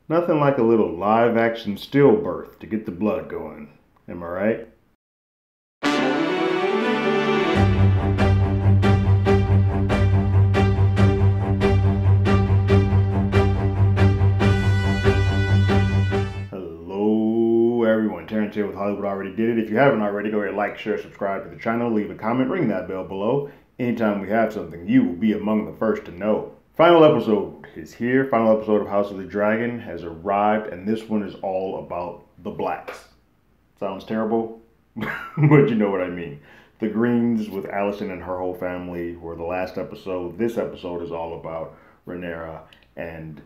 Nothing like a little live action stillbirth to get the blood going. Am I right? Hello everyone, Terrence here with Hollywood Already Did It. If you haven't already, go ahead and like, share, subscribe to the channel, leave a comment, ring that bell below. Anytime we have something, you will be among the first to know. Final episode is here. Final episode of House of the Dragon has arrived, and this one is all about the blacks. Sounds terrible, but you know what I mean. The Greens with Alicent and her whole family were the last episode. This episode is all about Rhaenyra and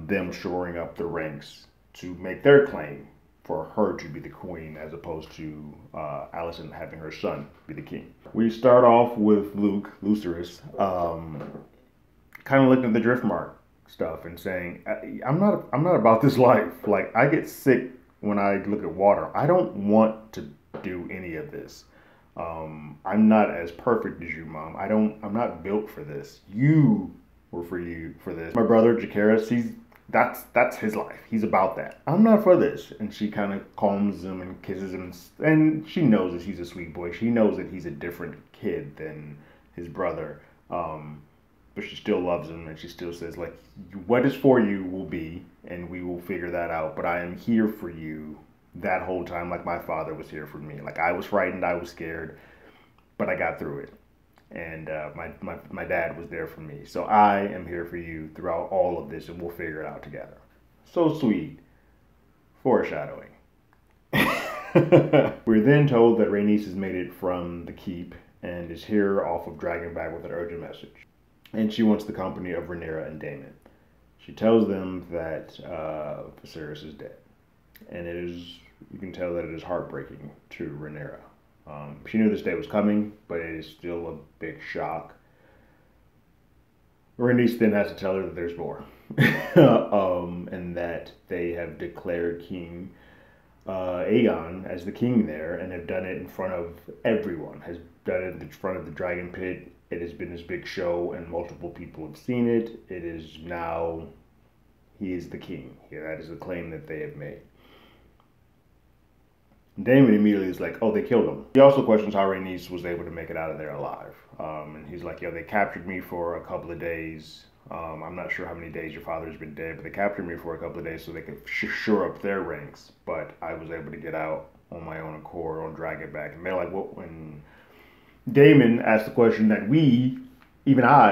them shoring up the ranks to make their claim for her to be the queen as opposed to Alicent having her son be the king. We start off with Lucerys, kind of looking at the Driftmark stuff and saying, I'm not about this life. Like, I get sick when I look at water. I don't want to do any of this. I'm not as perfect as you, Mom. I'm not built for this. You were for this. My brother Jacaerys, that's his life. He's about that. I'm not for this. And she kind of calms him and kisses him, and she knows that he's a sweet boy. She knows that he's a different kid than his brother. But she still loves him, and she still says, like, what is for you will be, and we will figure that out. But I am here for you that whole time, like my father was here for me. Like, I was frightened, I was scared, but I got through it. And my dad was there for me. So I am here for you throughout all of this, and we'll figure it out together. So sweet. Foreshadowing. We're then told that Rhaenys has made it from the keep and is here off of Dragonback with an urgent message. And she wants the company of Rhaenyra and Daemon. She tells them that Viserys is dead. And you can tell that it is heartbreaking to Rhaenyra. She knew this day was coming, but it is still a big shock. Rhaenys then has to tell her that there's more. And that they have declared King Aegon as the king there and have done it in front of everyone, has done it in front of the Dragon Pit. It has been this big show and multiple people have seen it. It is now, he is the king. Yeah, that is the claim that they have made. Daemon immediately is like, oh, they killed him. He also questions how Rhaenys was able to make it out of there alive. And he's like, yeah, they captured me for a couple of days. I'm not sure how many days your father's been dead, but they captured me for a couple of days so they could shore up their ranks. But I was able to get out on my own accord on Dragonback. And they're like, what? When Daemon asked the question that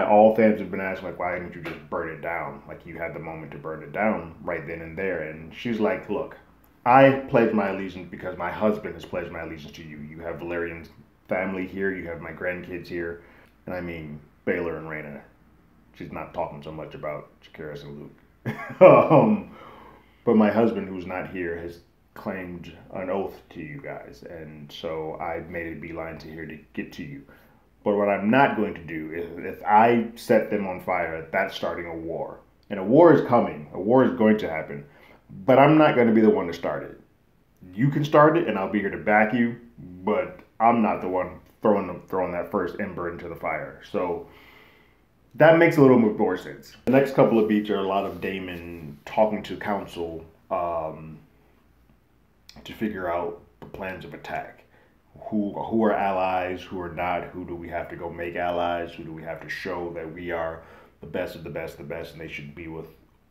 all fans have been asking, like, why didn't you just burn it down? Like, you had the moment to burn it down right then and there. And she's like, look, I pledge my allegiance because my husband has pledged my allegiance to you. You have Valerian's family here. You have my grandkids here. And I mean, Baelor and Rhaena. She's not talking so much about Jacaerys and Luke. But my husband, who's not here, has claimed an oath to you guys. And so I made a beeline to here to get to you. But what I'm not going to do is, if I set them on fire, that's starting a war. And a war is coming. A war is going to happen. But I'm not going to be the one to start it. You can start it, and I'll be here to back you. But I'm not the one throwing that first ember into the fire. So that makes a little more sense. The next couple of beats are a lot of Daemon talking to council to figure out the plans of attack. Who are allies, who are not, who do we have to go make allies, who do we have to show that we are the best of the best of the best, and they should be with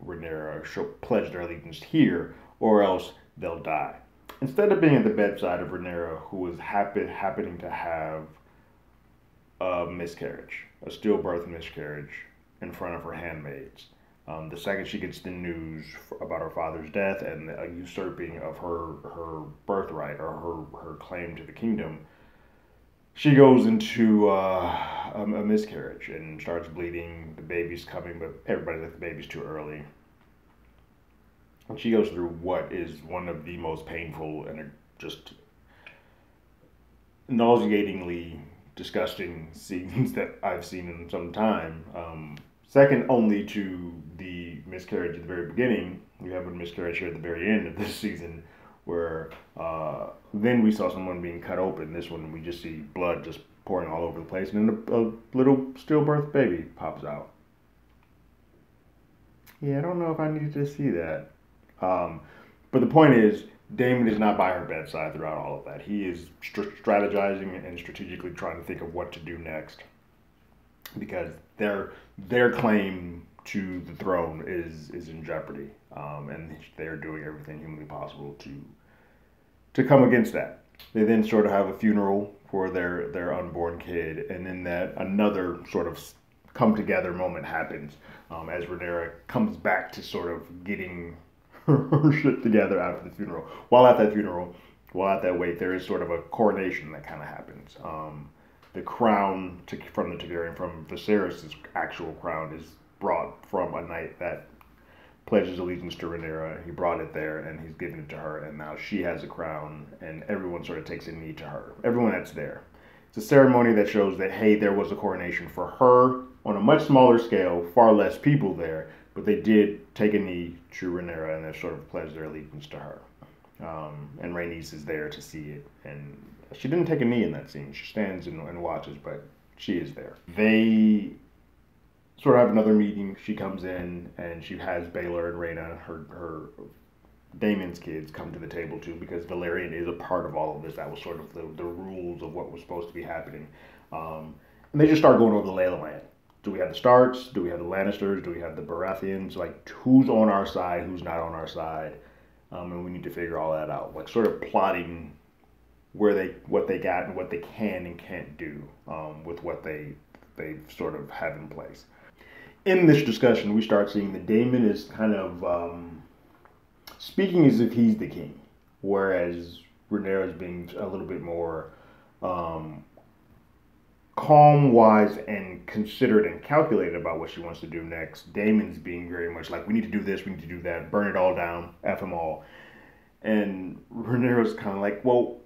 Rhaenyra, pledge their allegiance here, or else they'll die. Instead of being at the bedside of Rhaenyra, who is happening to have a miscarriage, a stillbirth miscarriage, in front of her handmaids. The second she gets the news about her father's death and a usurping of her birthright or her claim to the kingdom, she goes into a miscarriage and starts bleeding. The baby's coming, but everybody thinks the baby's too early. And she goes through what is one of the most painful and just nauseatingly disgusting scenes that I've seen in some time. Second only to the miscarriage at the very beginning. We have a miscarriage here at the very end of this season where then we saw someone being cut open. This one we just see blood just pouring all over the place, and then a little stillbirth baby pops out. Yeah, I don't know if I needed to see that. But the point is, Daemon is not by her bedside throughout all of that. He is strategizing and strategically trying to think of what to do next, because their claim to the throne is in jeopardy, and they're doing everything humanly possible to come against that. They then sort of have a funeral for their unborn kid, and then that another sort of come together moment happens, as Rhaenyra comes back to sort of getting her shit together after the funeral. While at that wake, there is sort of a coronation that kind of happens. The crown from the Targaryen, from Viserys' actual crown, is brought from a knight that pledges allegiance to Rhaenyra. He brought it there, and he's given it to her, and now she has a crown, and everyone sort of takes a knee to her. Everyone that's there. It's a ceremony that shows that, hey, there was a coronation for her on a much smaller scale, far less people there, but they did take a knee to Rhaenyra, and they sort of pledged their allegiance to her. And Rhaenys is there to see it, and she didn't take a knee in that scene. She stands and watches, but she is there. They sort of have another meeting. She comes in, and she has Baelor and Rhaena, her Daemon's kids, come to the table too, because Valerian is a part of all of this. That was sort of the rules of what was supposed to be happening. And they just start going over the lay of the land. Do we have the Starks? Do we have the Lannisters? Do we have the Baratheons? Like, who's on our side? Who's not on our side? And we need to figure all that out. Like, sort of plotting what they got and what they can and can't do with what they sort of have in place. In this discussion, we start seeing that Daemon is kind of speaking as if he's the king, whereas Rhaenyra is being a little bit more calm, wise, and considerate and calculated about what she wants to do next. Daemon's being very much like, we need to do this, we need to do that, burn it all down, F them all. And Rhaenyra's kind of like, well,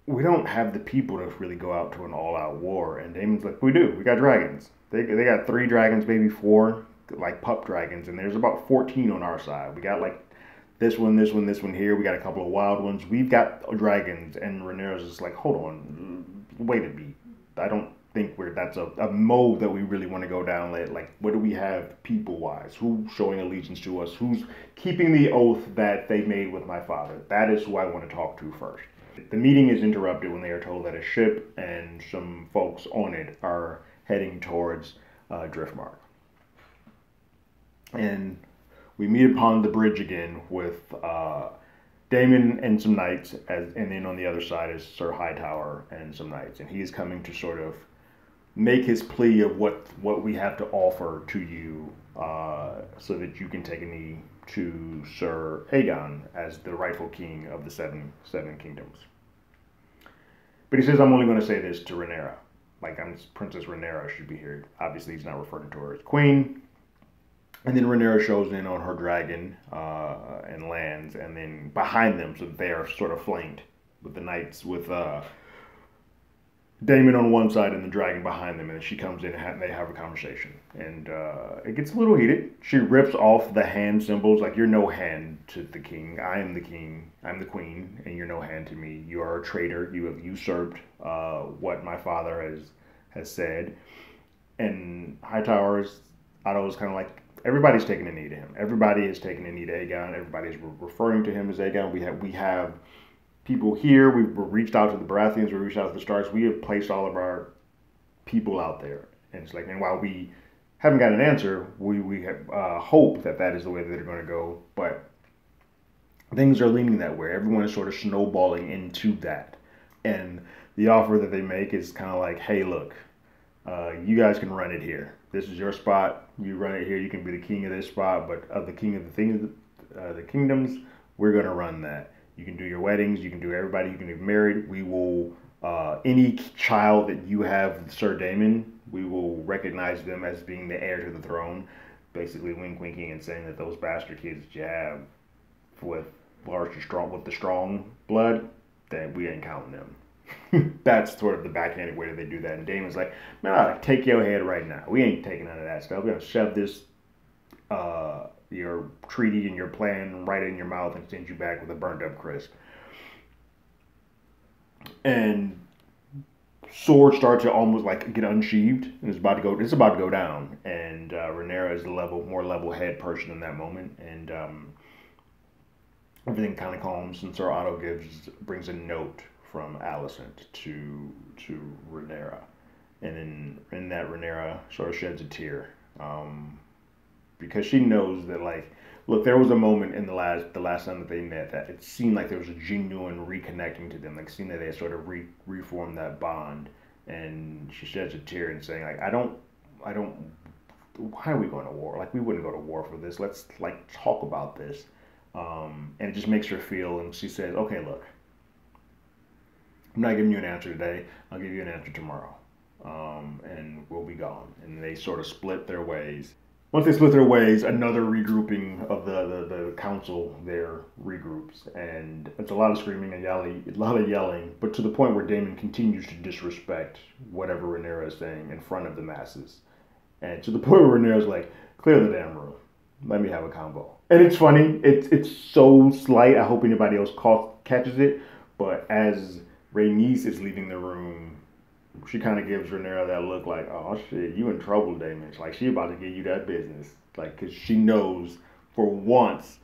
we don't have the people to really go out to an all-out war. And Daemon's like, we do. We got dragons. They got 3 dragons, maybe 4, like pup dragons, and there's about 14 on our side. We got like this one here. We got a couple of wild ones. We've got dragons. And Rhaenyra's just like, hold on, wait a beat. I don't think that's a mode that we really want to go down. Like, what do we have people-wise? Who's showing allegiance to us? Who's keeping the oath that they made with my father? That is who I want to talk to first. The meeting is interrupted when they are told that a ship and some folks on it are heading towards Driftmark. And we meet upon the bridge again with Daemon and some knights, and then on the other side is Sir Hightower and some knights. And he is coming to sort of make his plea of what we have to offer to you, so that you can take a knee to Sir Aegon as the rightful king of the seven kingdoms. But he says, I'm only going to say this to Rhaenyra. Like, Princess Rhaenyra should be here. Obviously, he's not referring to her as queen. And then Rhaenyra shows in on her dragon and lands, and then behind them, so they are sort of flanked with the knights, with Daemon on one side and the dragon behind them, and then she comes in and they have a conversation. And it gets a little heated. She rips off the hand symbols, like, you're no hand to the king. I am the king. I'm the queen, and you're no hand to me. You are a traitor. You have usurped what my father has said. And Hightower is kind of like, everybody's taking a knee to him. Everybody is taking a knee to Aegon. Everybody's referring to him as Aegon. We have people here. We've reached out to the Baratheons. We reached out to the Starks. We have placed all of our people out there. And it's like, and while we haven't got an answer, we have hope that is the way that they're going to go. But things are leaning that way. Everyone is sort of snowballing into that. And the offer that they make is kind of like, hey, look, you guys can run it here. This is your spot. You run it here. You can be the king of this spot, but of the king of the kingdoms, we're going to run that. You can do your weddings. You can do everybody. You can be married. We will, any child that you have with Sir Daemon, we will recognize them as being the heir to the throne. Basically winking and saying that those bastard kids that you have with the strong blood, that we ain't counting them. That's sort of the backhanded way that they do that. And Damon's like, man, I'll take your head right now. We ain't taking none of that stuff. We're going to shove this, your treaty and your plan right in your mouth and send you back with a burned up crisp. And sword starts to almost like get unsheathed and it's about to go down. And Rhaenyra is the more level head person in that moment, and everything kind of calms. And Sir Otto brings a note from Alicent to Rhaenyra, and in that Rhaenyra sort of sheds a tear, because she knows that, like, look, there was a moment in the last time that they met that it seemed like there was a genuine reconnecting to them, like seeing that they sort of reformed that bond, and she sheds a tear and saying, like, I don't, why are we going to war? Like, we wouldn't go to war for this. Let's, like, talk about this. And it just makes her feel, and she says, okay, look, I'm not giving you an answer today. I'll give you an answer tomorrow. And we'll be gone. And they sort of split their ways. Once they split their ways, another regrouping of the council there regroups. And it's a lot of screaming and yelling, a lot of yelling, but to the point where Daemon continues to disrespect whatever Rhaenyra is saying in front of the masses. And to the point where Rhaenyra's like, clear the damn room. Let me have a combo. And it's funny. It's so slight. I hope anybody else catches it. But as Rhaenys is leaving the room, she kind of gives Rhaenyra that look like, oh shit, you in trouble, Daemon. It's like she about to give you that business. Like, because she knows for once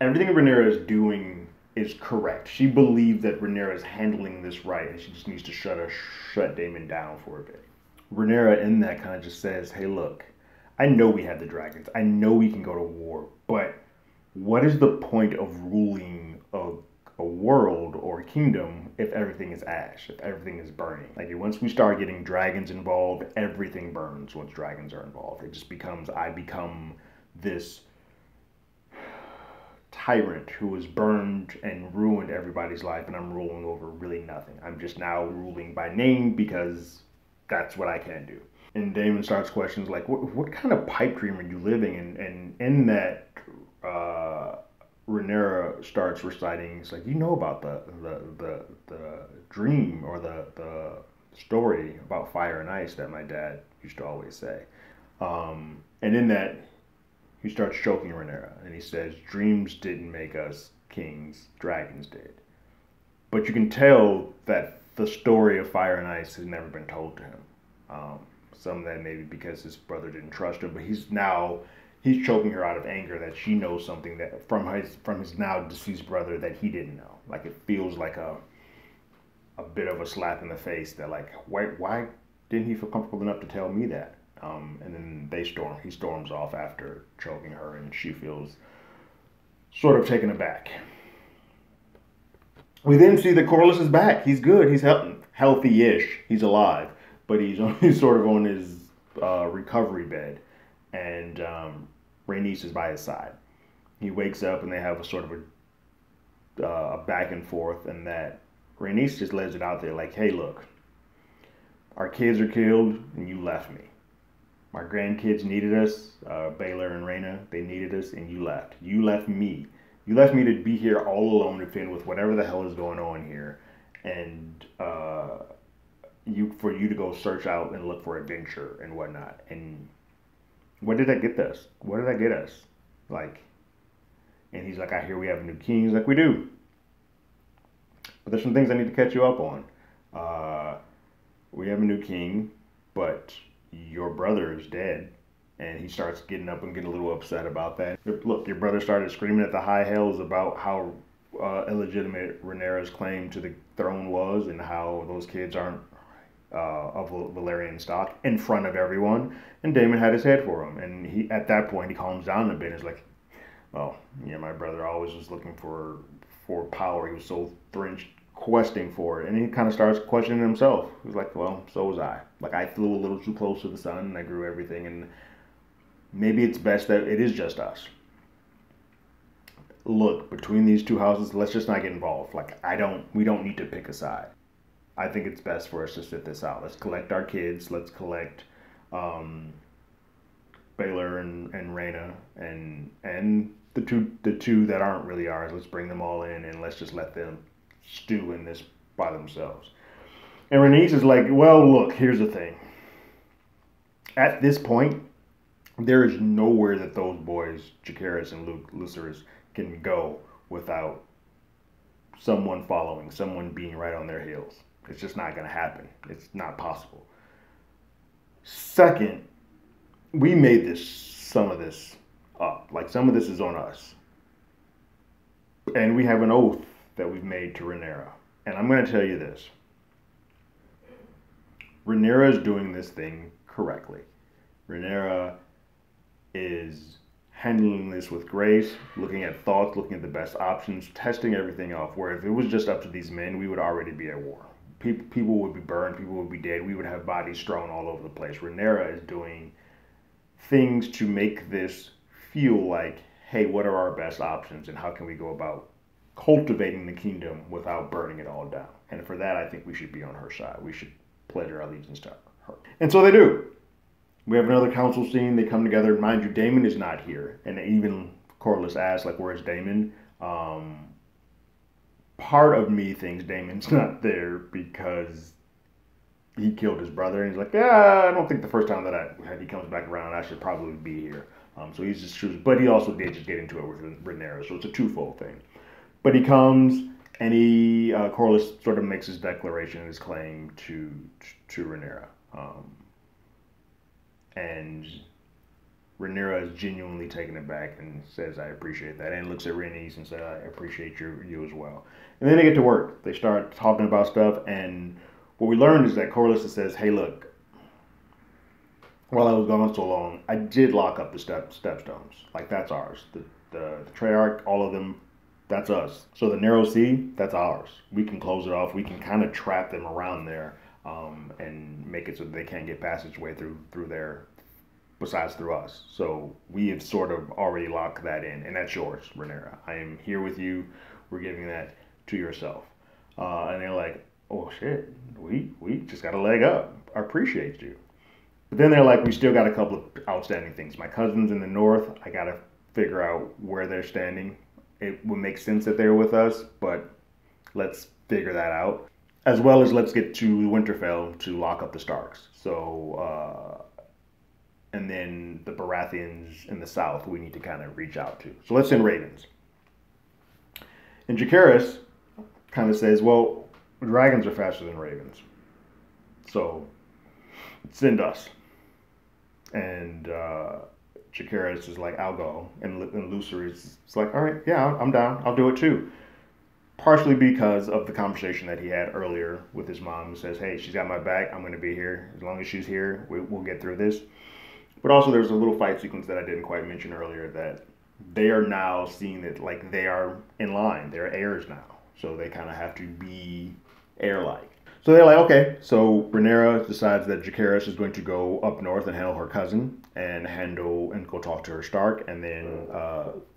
everything Rhaenyra is doing is correct. She believes that Rhaenyra is handling this right, and she just needs to shut Daemon down for a bit. Rhaenyra in that kind of just says, hey, look, I know we have the dragons. I know we can go to war, but what is the point of ruling a world or a kingdom if everything is ash, if everything is burning? Like, once we start getting dragons involved, everything burns once dragons are involved. It just becomes, I become this tyrant who has burned and ruined everybody's life, and I'm ruling over really nothing. I'm just now ruling by name because that's what I can do. And Daemon starts questions like, what kind of pipe dream are you living in? And in that, Rhaenyra starts reciting, it's like, you know about the dream or the story about fire and ice that my dad used to always say. And in that, he starts choking Rhaenyra, and he says, dreams didn't make us kings, dragons did. But you can tell that the story of fire and ice has never been told to him. Some of that maybe because his brother didn't trust him, but he's choking her out of anger that she knows something that from his now deceased brother that he didn't know. Like, it feels like a bit of a slap in the face that, like, why didn't he feel comfortable enough to tell me that? And then he storms off after choking her, and she feels sort of taken aback. We then see that Corlys is back. He's good. He's healthy-ish. He's alive, but he's sort of on his recovery bed, and Rhaenys is by his side. He wakes up, and they have a sort of a back and forth, and that Rhaenys just lays it out there like, hey, look, our kids are killed, and you left me. My grandkids needed us, Baelor and Rhaena, they needed us, and you left. You left me. You left me to be here all alone to fend with whatever the hell is going on here, and for you to go search out and look for adventure and whatnot. And what did that get us? What did that get us? Like, and he's like, I hear we have a new king. He's like, we do. But there's some things I need to catch you up on. We have a new king, but your brother is dead. And he starts getting up and getting a little upset about that. Look, your brother started screaming at the high hells about how illegitimate Rhaenyra's claim to the throne was, and how those kids aren't of Valyrian stock, in front of everyone. And Daemon had his head for him. And at that point, he calms down a bit and is like, well, yeah, my brother always was looking for power. He was so questing for it. And he kind of starts questioning himself. He's like, well, so was I. Like, I flew a little too close to the sun, and I grew everything, and maybe it's best that it is just us. Look, between these two houses, let's just not get involved. Like, we don't need to pick a side. I think it's best for us to sit this out. Let's collect our kids. Let's collect Baelor and Rhaena and the two that aren't really ours. Let's bring them all in, and let's just let them stew in this by themselves. And Rhaenys is like, well, look, here's the thing. At this point, there is nowhere that those boys, Jacaerys and Lucerys, can go without someone following, someone being right on their heels. It's just not going to happen. It's not possible. Second, we made some of this up. Like, some of this is on us. And we have an oath that we've made to Rhaenyra. And I'm going to tell you this. Rhaenyra is doing this thing correctly. Rhaenyra is handling this with grace, looking at thoughts, looking at the best options, testing everything off. Where if it was just up to these men, we would already be at war. People would be burned, people would be dead, we would have bodies strewn all over the place. Rhaenyra is doing things to make this feel like, hey, what are our best options and how can we go about cultivating the kingdom without burning it all down? And for that, I think we should be on her side. We should pledge our allegiance to her. And so they do. We have another council scene. They come together. Mind you, Daemon is not here. And even Corlys asks, like, where's Daemon? Part of me thinks Daemon's not there because he killed his brother. And he's like, yeah, I don't think the first time that he comes back around, I should probably be here. So he's just choosing. But he also did just get into it with Rhaenyra. So it's a twofold thing. But he comes and Corlys sort of makes his declaration and his claim to Rhaenyra. And Rhaenyra is genuinely taken aback and says, I appreciate that. And looks at Rhaenys and says, I appreciate you as well. And then they get to work. They start talking about stuff. And what we learned is that Corlys says, hey, look, while I was gone so long, I did lock up the stepstones. Like, that's ours. The Treyarch, all of them, that's us. So the narrow sea, that's ours. We can close it off. We can kind of trap them around there and make it so that they can't get passageway through there, besides through us. So we have sort of already locked that in, and that's yours, Rhaenyra. I am here with you. We're giving that to yourself. And they're like, oh shit, we just got a leg up. I appreciate you. But then they're like, we still got a couple of outstanding things. My cousins in the north, I got to figure out where they're standing. It would make sense that they're with us, but let's figure that out. As well as let's get to Winterfell to lock up the Starks. So, and then the Baratheons in the south we need to kind of reach out to. So let's send ravens. And Jacaerys kind of says, well, dragons are faster than ravens. So send us. And Jacaerys is like, I'll go. And Lucer is like, all right, yeah, I'm down. I'll do it too. Partially because of the conversation that he had earlier with his mom, who says, hey, she's got my back. I'm going to be here. As long as she's here, we'll get through this. But also there's a little fight sequence that I didn't quite mention earlier, that they are now seeing that, like, they are in line. They're heirs now. So they kind of have to be heir-like. So they're like, okay. So Rhaenyra decides that Jacaerys is going to go up north and handle her cousin and go talk to her Stark. And then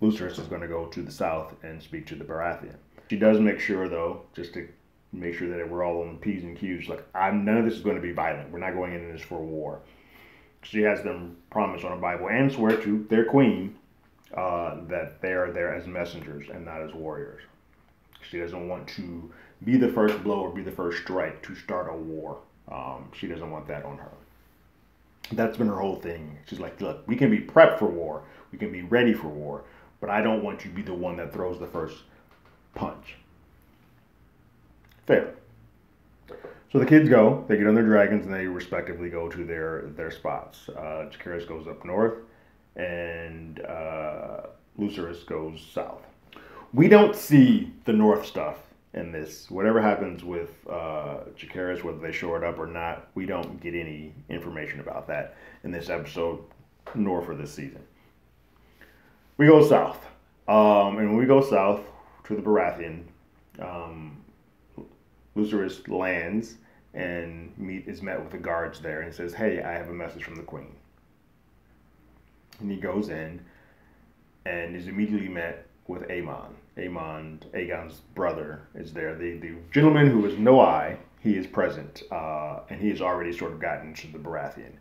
Lucerys is going to go to the south and speak to the Baratheon. She does make sure, though, just to make sure that we're all on P's and Q's, like, none of this is going to be violent. We're not going into this for war. She has them promise on a Bible and swear to their queen that they are there as messengers and not as warriors. She doesn't want to be the first blow or be the first strike to start a war. She doesn't want that on her. That's been her whole thing. She's like, look, we can be prepped for war. We can be ready for war. But I don't want you to be the one that throws the first punch. Fair. So the kids go, they get on their dragons, and they respectively go to their spots. Jacaerys goes up north, and Lucerys goes south. We don't see the north stuff in this. Whatever happens with Jacaerys, whether they shore it up or not, we don't get any information about that in this episode, nor for this season. We go south. And when we go south to the Baratheon, Lucerys lands and is met with the guards there and says, hey, I have a message from the queen. And he goes in and is immediately met with Aemon. Aegon's brother, is there. The gentleman who is no eye, he is present, and he has already sort of gotten to the Baratheon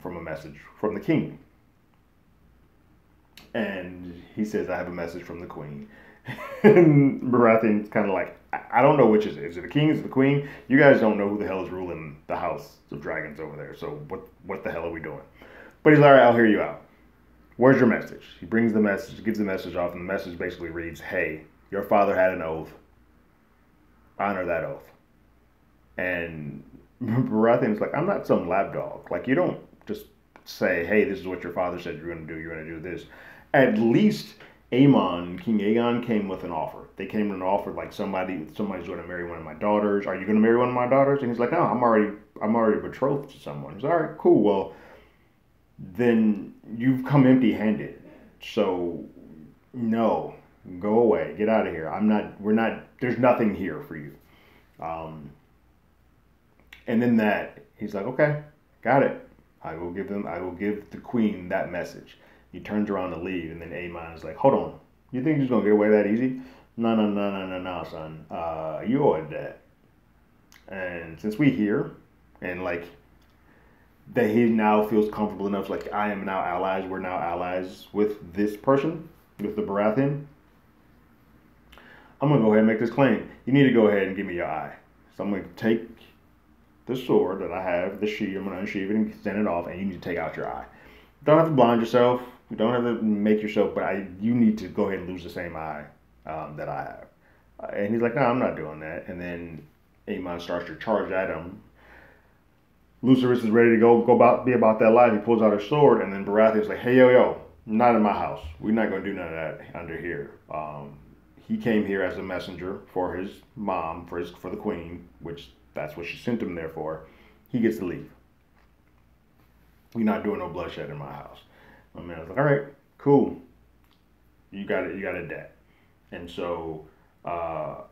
from a message from the king. And he says, I have a message from the queen. And Baratheon's kind of like, I don't know which is it. Is it the king? Is it the queen? You guys don't know who the hell is ruling the house of dragons over there. So what the hell are we doing? But he's like, all right, I'll hear you out. Where's your message? He brings the message, gives the message off, and the message basically reads, hey, your father had an oath. Honor that oath. And Baratheon's like, I'm not some lapdog. Like, you don't just say, hey, this is what your father said you're going to do. You're going to do this. At least King Aegon came with an offer. They came with an offer like somebody's going to marry one of my daughters. Are you going to marry one of my daughters? And he's like, no, I'm already betrothed to someone. He's like, all right, cool. Well, then you've come empty-handed. So no, go away, get out of here. We're not. There's nothing here for you. And then that he's like, okay, got it. I will give the queen that message. He turns around to leave, and then Aemon is like, hold on, you think he's gonna get away that easy? No, son. You owe a debt. And since we here, and like that he now feels comfortable enough, like I am now allies, we're now allies with this person, with the Baratheon. I'm gonna go ahead and make this claim. You need to go ahead and give me your eye. So I'm gonna take the sword that I have, the sheath, I'm gonna unsheath it and send it off, and you need to take out your eye. You don't have to blind yourself, you don't have to make yourself, but you need to go ahead and lose the same eye that I have. And he's like, no, I'm not doing that. And then Aemon starts to charge at him. Lucerys is ready to be about that life. He pulls out his sword, and then Baratheon's like, hey, yo, not in my house. We're not going to do none of that under here. He came here as a messenger for his mom, for the queen, which that's what she sent him there for. He gets to leave. We're not doing no bloodshed in my house. My man was like, all right, cool. You got it. You got a debt. And so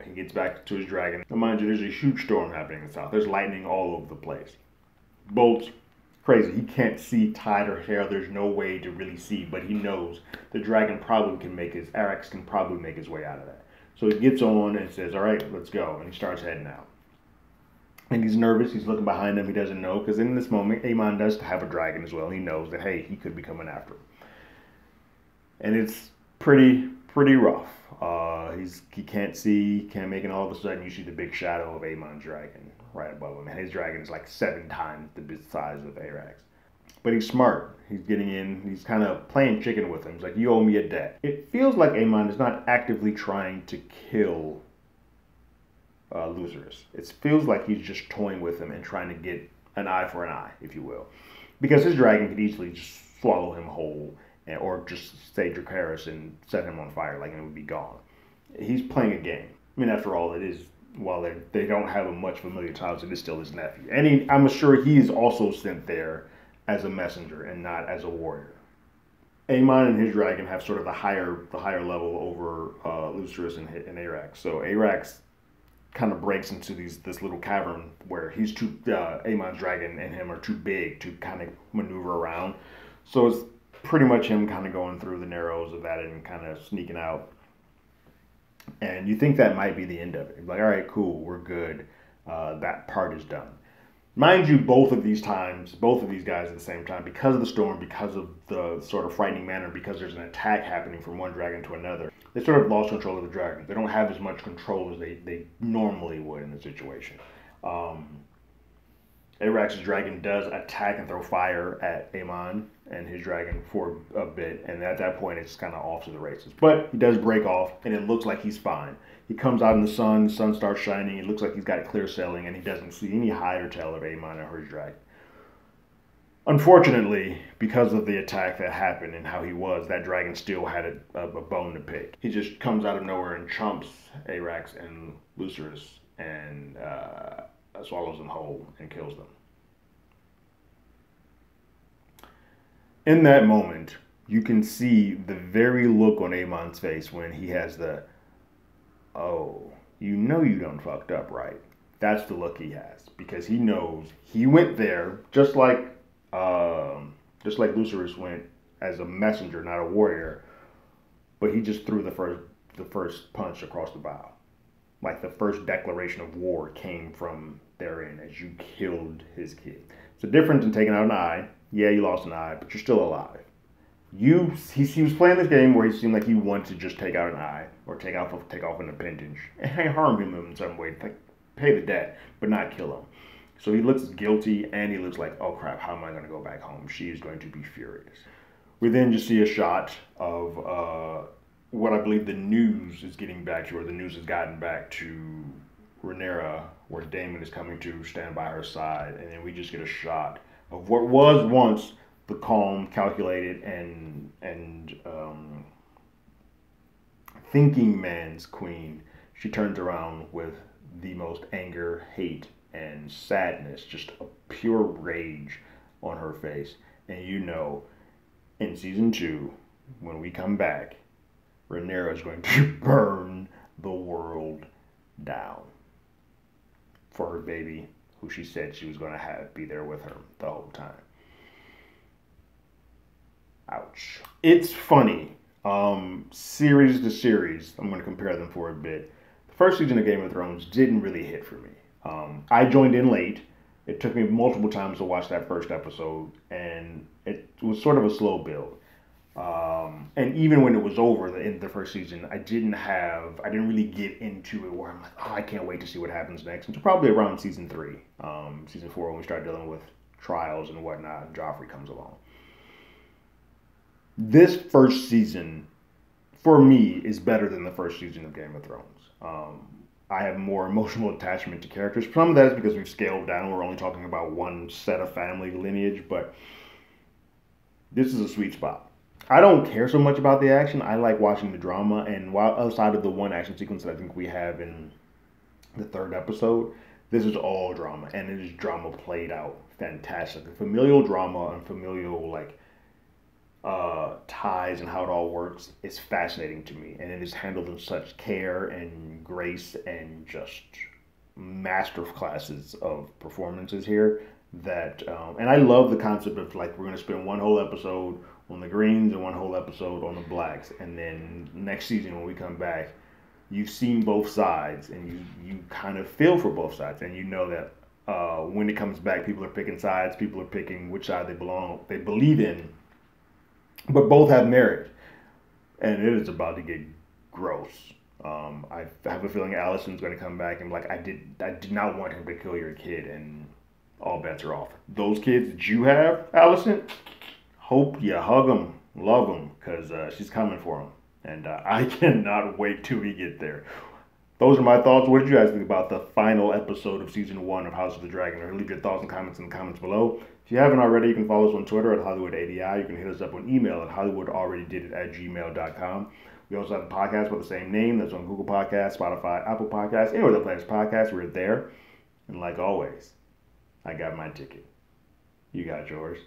he gets back to his dragon. And mind you, there's a huge storm happening in the south. There's lightning all over the place. Bolts, crazy. He can't see tide or hair. There's no way to really see, but he knows the dragon Arax can probably make his way out of that. So he gets on and says, all right, let's go. And he starts heading out. And he's nervous. He's looking behind him. He doesn't know, because in this moment, Aemon does have a dragon as well. He knows that, hey, he could be coming after him. And it's pretty rough. He can't see, can't make it. All of a sudden, you see the big shadow of Aemon's dragon right above him. And his dragon is like 7 times the size of Arax. But he's smart. He's getting in. He's kind of playing chicken with him. He's like, you owe me a debt. It feels like Aemon is not actively trying to kill Lucerys. It feels like he's just toying with him and trying to get an eye for an eye, if you will. Because his dragon could easily just swallow him whole, or just say Dracarys and set him on fire, like, and it would be gone. He's playing a game. I mean, after all, it is, while they don't have a much familiar ties, it is still his nephew. And I'm sure he is also sent there as a messenger and not as a warrior. Aemon and his dragon have sort of the higher level over Lucerys and Arax. So Arax kind of breaks into this little cavern where Aemon's dragon and him are too big to kind of maneuver around. So it's pretty much him kind of going through the narrows of that and kind of sneaking out. And you think that might be the end of it. You're like, all right, cool, we're good. That part is done. Mind you, both of these guys at the same time, because of the storm, because of the sort of frightening manner, because there's an attack happening from one dragon to another, they sort of lost control of the dragon. They don't have as much control as they normally would in the situation. Arax's dragon does attack and throw fire at Aemon and his dragon for a bit, and at that point it's kind of off to the races. But he does break off, and it looks like he's fine. He comes out in the sun starts shining, it looks like he's got clear sailing, and he doesn't see any hide or tail of Aemon or his dragon. Unfortunately, because of the attack that happened and how he was, that dragon still had a bone to pick. He just comes out of nowhere and chomps Arax and Lucerys and swallows them whole and kills them. In that moment, you can see the very look on Aemon's face when he has oh, you know you done fucked up, right? That's the look he has, because he knows he went there just like Lucerys went as a messenger, not a warrior, but he just threw the first punch across the bow. Like the first declaration of war came from therein as you killed his kid. It's a difference in taking out an eye. Yeah, you lost an eye, but you're still alive. He was playing this game where he seemed like he wanted to just take out an eye or take off an appendage and harm him in some way, like pay the debt, but not kill him. So he looks guilty, and he looks like, oh crap, how am I going to go back home? She is going to be furious. We then just see a shot of what I believe the news is getting back to, or the news has gotten back to Rhaenyra, where Daemon is coming to stand by her side, and then we just get a shot of what was once the calm, calculated, and thinking man's queen. She turns around with the most anger, hate, and sadness, just a pure rage on her face. And you know, in season 2, when we come back, Rhaenyra is going to burn the world down for her baby, who she said she was going to have be there with her the whole time. Ouch. It's funny. Series to series, I'm going to compare them for a bit. The first season of Game of Thrones didn't really hit for me. I joined in late. It took me multiple times to watch that first episode, and it was sort of a slow build. And even when it was over in the first season, I didn't really get into it where I'm like, oh, I can't wait to see what happens next. Until probably around season 3, season 4, when we start dealing with trials and whatnot, Joffrey comes along. This first season, for me, is better than the first season of Game of Thrones. I have more emotional attachment to characters. Some of that is because we've scaled down. We're only talking about one set of family lineage, but this is a sweet spot. I don't care so much about the action. I like watching the drama, and while outside of the one action sequence that I think we have in the 3rd episode, this is all drama, and it is drama played out fantastic. The familial drama and familial ties and how it all works is fascinating to me, and it is handled in such care and grace and just master classes of performances here that and I love the concept of we're going to spend one whole episode on the greens and one whole episode on the blacks, and then next season when we come back, you've seen both sides and you kind of feel for both sides, and you know that when it comes back, people are picking sides, people are picking which side they believe in, but both have merit, and it is about to get gross. I have a feeling Alicent's going to come back and I did not want him to kill your kid, and all bets are off. Those kids that you have, Alicent, hope you hug them, love them, because she's coming for them, and I cannot wait till we get there. Those are my thoughts. What did you guys think about the final episode of season 1 of House of the Dragon? Or leave your thoughts and comments in the comments below. If you haven't already, you can follow us on Twitter at HollywoodADI. You can hit us up on email at HollywoodAlreadyDidIt@gmail.com. We also have a podcast with the same name that's on Google Podcasts, Spotify, Apple Podcasts, anywhere that plays podcasts. We're there. And like always, I got my ticket. You got yours.